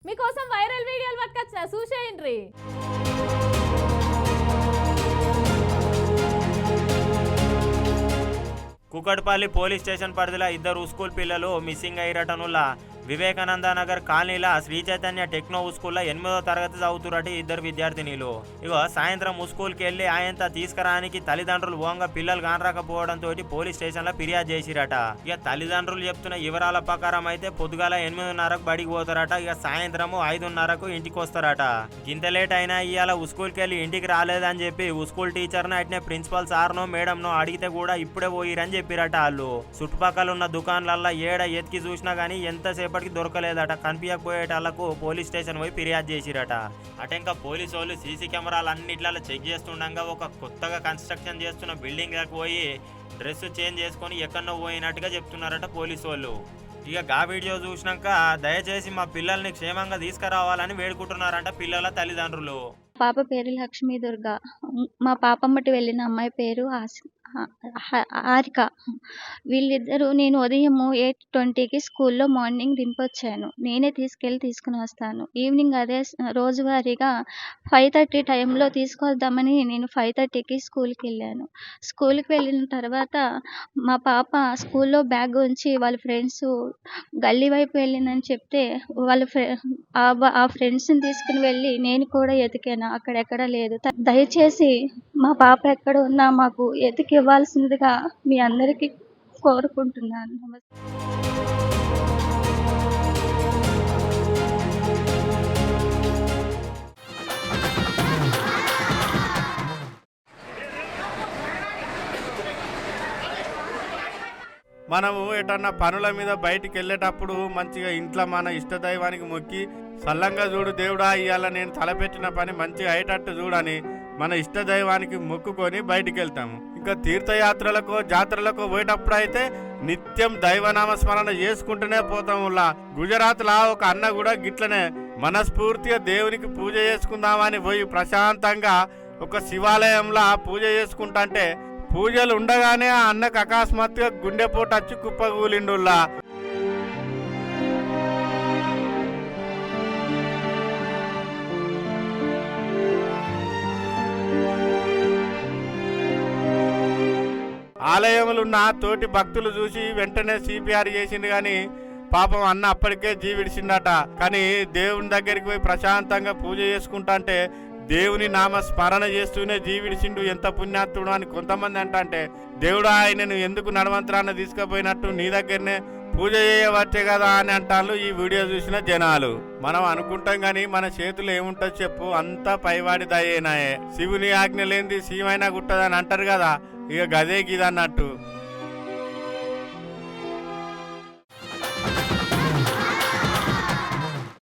మీకోసం వైరల్ వీడియోలు పట్టుకొచ్చిన చూసేయండి. కుకట్పల్లి పోలీస్ స్టేషన్ పరిధిలో ఇద్దరు స్కూల్ పిల్లలు మిస్సింగ్ అయ్యటనుల్లా వివేకానంద నగర్ కాలనీలో శ్రీ చైతన్య టెక్నో స్కూల్లో 8వ తరగతి చదువుతురటి ఇద్దరు విద్యార్థినిలు. ఇగో సాయంత్రం స్కూల్కి వెళ్ళి ఆయనంతా తీసుకురానికి తల్లిదండ్రులు ఓంగా పిల్లలు కానరాకపోవడంతో పోలీస్ స్టేషన్లో ఫిర్యాదు చేసిరట. ఇక తల్లిదండ్రులు చెప్తున్న వివరాల ప్రకారం అయితే పొద్దుగాల 8:30కు బడికి పోతారట. ఇక సాయంత్రం 5:30కు ఇంటికి వస్తారట. గింత లేట్ అయినా ఇవాళ స్కూల్కి వెళ్ళి ఇంటికి రాలేదని చెప్పి స్కూల్ టీచర్ను అట్నే ప్రిన్సిపల్ సార్నో మేడంనో అడిగితే కూడా ఇప్పుడే పోయిరని చెప్పిరట. వాళ్ళు చుట్టుపక్కల ఉన్న దుకాణాలల్లో ఏడ ఎతికి చూసినా గానీ ఎంతసేపటికి దొరకలేదట. కనిపించకపోయేటాళ్లకు పోలీస్ స్టేషన్ పోయి ఫిర్యాదు చేసిరట. అటెంక పోలీసు వాళ్ళు సీసీ కెమెరాలు అన్నిట్లలో చెక్ చేస్తుండగా ఒక కొత్తగా కన్స్ట్రక్షన్ చేస్తున్న బిల్డింగ్ లకు పోయి డ్రెస్ చేంజ్ చేసుకొని ఎక్కడో పోయినట్టుగా చెప్తున్నారట పోలీసు వాళ్ళు. ఇక గా వీడియో చూసినాక దయచేసి మా పిల్లల్ని క్షేమంగా తీసుకురావాలని వేడుకుంటున్నారంట పిల్లల తల్లిదండ్రులు. పాప పేరు లక్ష్మీ దుర్గా. మా పాపమ్మటి వెళ్ళిన అమ్మాయి పేరు హారిక. వీళ్ళిద్దరూ నేను ఉదయం 8:20కి స్కూల్లో మార్నింగ్ దింపొచ్చాను. నేనే తీసుకుని వస్తాను. ఈవినింగ్ అదే రోజువారీగా 5:30 టైంలో తీసుకొద్దామని నేను 5:30కి స్కూల్కి వెళ్ళాను. స్కూల్కి వెళ్ళిన తర్వాత మా పాప స్కూల్లో బ్యాగ్ ఉంచి వాళ్ళ ఫ్రెండ్స్ గల్లీ వైపు వెళ్ళిందని చెప్తే ఆ ఫ్రెండ్స్ని తీసుకుని వెళ్ళి నేను కూడా ఎతికాను. అక్కడెక్కడ లేదు. దయచేసి మా పాప ఎక్కడ ఉన్నా మాకు ఎతికి ఇవ్వాల్సిందిగా మీ అందరికీ కోరుకుంటున్నాను. మనము ఎటన్నా పనుల మీద బయటికి వెళ్ళేటప్పుడు మంచిగా ఇంట్లో మన ఇష్టదైవానికి మొక్కి సల్లంగా చూడు దేవుడా ఇవాళ నేను తలపెట్టిన పని మంచిగా అయ్యేటట్టు చూడని మన ఇష్టదైవానికి మొక్కుకొని బయటికి వెళ్తాము. ఇంకా తీర్థయాత్రలకు జాతరలకు పోయేటప్పుడు అయితే నిత్యం దైవనామస్మరణ చేసుకుంటూనే పోతాములా. గుజరాత్లో ఒక అన్న కూడా గిట్లనే మనస్ఫూర్తిగా దేవునికి పూజ చేసుకుందామని పోయి ప్రశాంతంగా ఒక శివాలయంలో పూజ చేసుకుంటా పూజలు ఉండగానే ఆ అన్నకు అకస్మాత్తుగా గుండెపోటు వచ్చి కుప్పగూలిండుల్లా. ఆలయములున్న తోటి భక్తులు చూసి వెంటనే సిపిఆర్ చేసిండు కానీ పాపం అన్న అప్పటికే జీవిడిచిందట. కానీ దేవుని దగ్గరికి పోయి ప్రశాంతంగా పూజ చేసుకుంటా దేవుని నామ స్మరణ చేస్తూనే జీవిడిచిండు. ఎంత పుణ్యాత్తుడు అని కొంతమంది అంటే దేవుడు ఆయనను ఎందుకు నడవంతరాన్ని తీసుకుపోయినట్టు నీ దగ్గరనే పూజ చేయవచ్చే కదా అని అంటారు ఈ వీడియో చూసిన జనాలు. మనం అనుకుంటాం గాని మన చేతులు ఏముంటుంది చెప్పు, అంతా పైవాడి దయేనాయే. శివుని ఆజ్ఞ లేనిది శివైనా గుట్టదని అంటారు కదా, ఇక గదే గిదన్నట్టు.